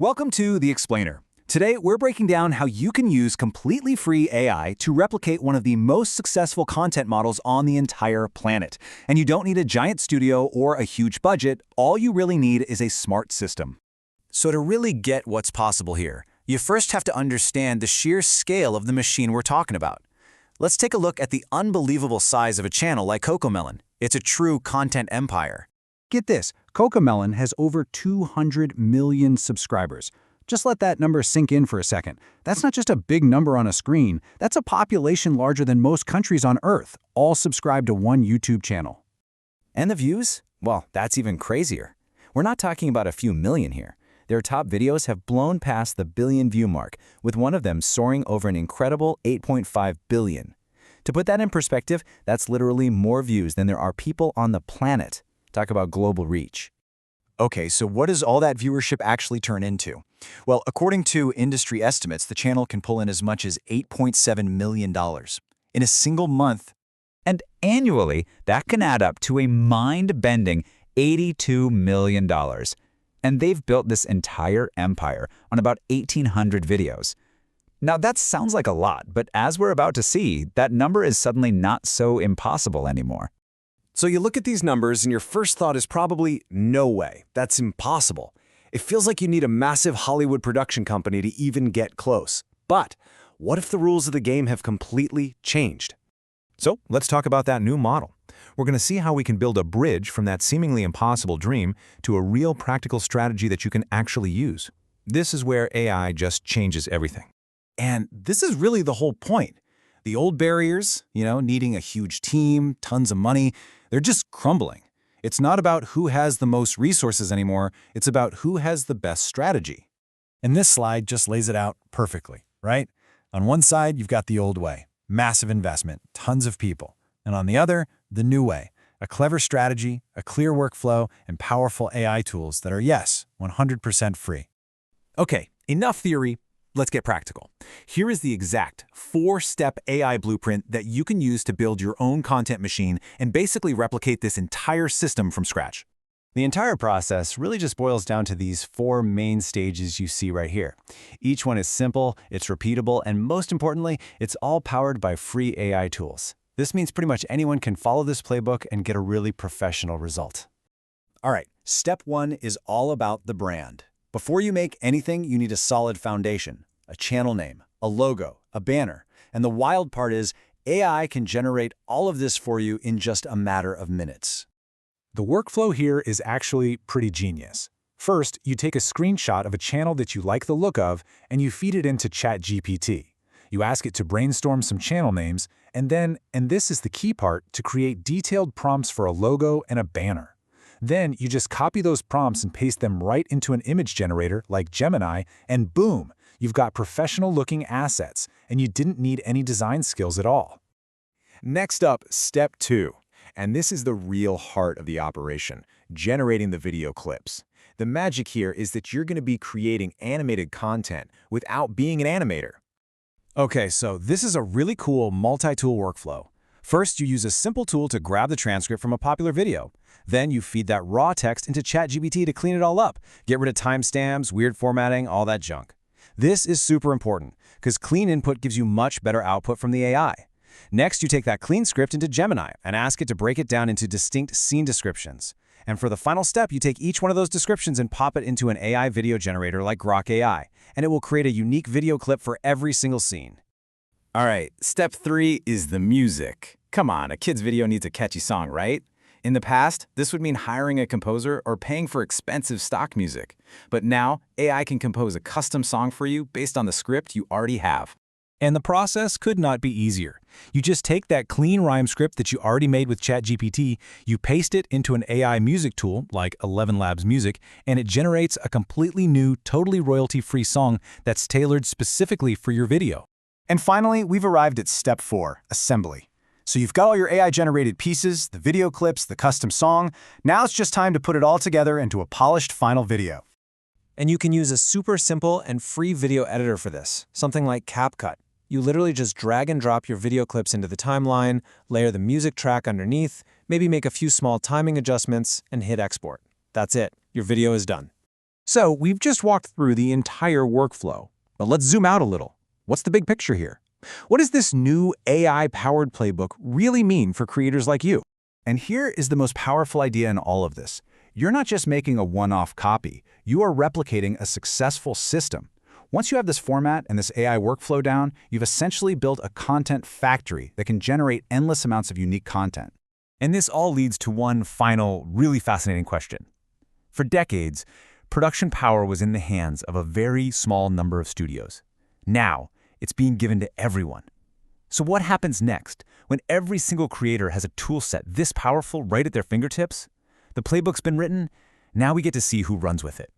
Welcome to The Explainer. Today, we're breaking down how you can use completely free AI to replicate one of the most successful content models on the entire planet. And you don't need a giant studio or a huge budget. All you really need is a smart system. So to really get what's possible here, you first have to understand the sheer scale of the machine we're talking about. Let's take a look at the unbelievable size of a channel like CoComelon. It's a true content empire. Get this, CoComelon has over 200 million subscribers. Just let that number sink in for a second. That's not just a big number on a screen. That's a population larger than most countries on Earth, all subscribed to one YouTube channel. And the views? Well, that's even crazier. We're not talking about a few million here. Their top videos have blown past the billion view mark, with one of them soaring over an incredible 8.5 billion. To put that in perspective, that's literally more views than there are people on the planet. Talk about global reach. Okay, so what does all that viewership actually turn into? Well, according to industry estimates, the channel can pull in as much as $8.7 million in a single month. And annually, that can add up to a mind-bending $82 million. And they've built this entire empire on about 1,800 videos. Now, that sounds like a lot, but as we're about to see, that number is suddenly not so impossible anymore. So you look at these numbers and your first thought is probably, no way, that's impossible. It feels like you need a massive Hollywood production company to even get close. But what if the rules of the game have completely changed? So let's talk about that new model. We're going to see how we can build a bridge from that seemingly impossible dream to a real practical strategy that you can actually use. This is where AI just changes everything. And this is really the whole point. The old barriers, needing a huge team, tons of money, they're just crumbling. It's not about who has the most resources anymore, it's about who has the best strategy. And this slide just lays it out perfectly, right? On one side, you've got the old way, massive investment, tons of people. And on the other, the new way, a clever strategy, a clear workflow, and powerful AI tools that are, yes, 100% free. Okay, enough theory. Let's get practical. Here is the exact 4-step AI blueprint that you can use to build your own content machine and basically replicate this entire system from scratch. The entire process really just boils down to these 4 main stages you see right here. Each one is simple, it's repeatable, and most importantly, it's all powered by free AI tools. This means pretty much anyone can follow this playbook and get a really professional result. All right, step 1 is all about the brand. Before you make anything, you need a solid foundation, a channel name, a logo, a banner. And the wild part is AI can generate all of this for you in just a matter of minutes. The workflow here is actually pretty genius. First, you take a screenshot of a channel that you like the look of, and you feed it into ChatGPT. You ask it to brainstorm some channel names, and then, and this is the key part, to create detailed prompts for a logo and a banner. Then you just copy those prompts and paste them right into an image generator like Gemini, and boom, you've got professional-looking assets, and you didn't need any design skills at all. Next up, step 2. And this is the real heart of the operation, generating the video clips. The magic here is that you're going to be creating animated content without being an animator. Okay, so this is a really cool multi-tool workflow. First, you use a simple tool to grab the transcript from a popular video. Then you feed that raw text into ChatGPT to clean it all up, get rid of timestamps, weird formatting, all that junk. This is super important, because clean input gives you much better output from the AI. Next, you take that clean script into Gemini and ask it to break it down into distinct scene descriptions. And for the final step, you take each one of those descriptions and pop it into an AI video generator like Grok AI, and it will create a unique video clip for every single scene. All right, step 3 is the music. Come on, a kid's video needs a catchy song, right? In the past, this would mean hiring a composer or paying for expensive stock music. But now, AI can compose a custom song for you based on the script you already have. And the process could not be easier. You just take that clean rhyme script that you already made with ChatGPT, you paste it into an AI music tool like 11 Labs Music, and it generates a completely new, totally royalty-free song that's tailored specifically for your video. And finally, we've arrived at step 4, assembly. So you've got all your AI-generated pieces, the video clips, the custom song. Now it's just time to put it all together into a polished final video. And you can use a super simple and free video editor for this, something like CapCut. You literally just drag and drop your video clips into the timeline, layer the music track underneath, maybe make a few small timing adjustments, and hit export. That's it. Your video is done. So we've just walked through the entire workflow. But let's zoom out a little. What's the big picture here? What does this new AI-powered playbook really mean for creators like you? And here is the most powerful idea in all of this. You're not just making a one-off copy. You are replicating a successful system. Once you have this format and this AI workflow down, you've essentially built a content factory that can generate endless amounts of unique content. And this all leads to one final, really fascinating question. For decades, production power was in the hands of a very small number of studios. Now, it's being given to everyone. So what happens next when every single creator has a tool set this powerful right at their fingertips? The playbook's been written, now we get to see who runs with it.